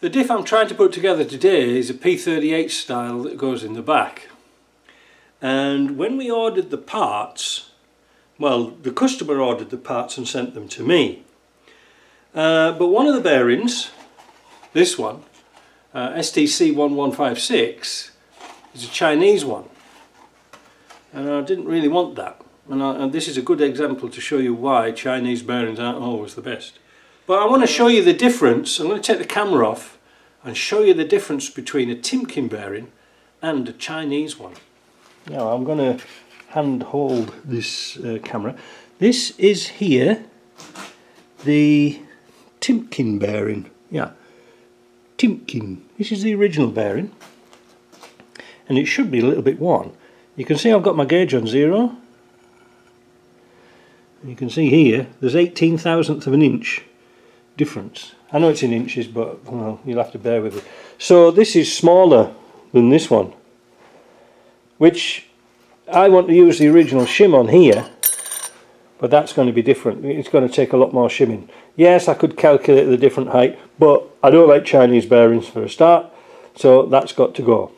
The diff I'm trying to put together today is a P38 style that goes in the back. And when we ordered the parts, well, the customer ordered the parts and sent them to me. But one of the bearings, this one, STC1156, is a Chinese one. And I didn't really want that. And this is a good example to show you why Chinese bearings aren't always the best. But I want to show you the difference. I'm going to take the camera off and show you the difference between a Timken bearing and a Chinese one. Now I'm going to hand hold this camera. This is here the Timken bearing. Yeah, Timken. This is the original bearing, and it should be a little bit worn. You can see I've got my gauge on 0. You can see here there's 1/18,000th of an inch difference. I know it's in inches, but well, you'll have to bear with it. So this is smaller than this one, which I want to use the original shim on here, but that's going to be different. It's going to take a lot more shimming. Yes, I could calculate the different height, but I don't like Chinese bearings for a start, so that's got to go.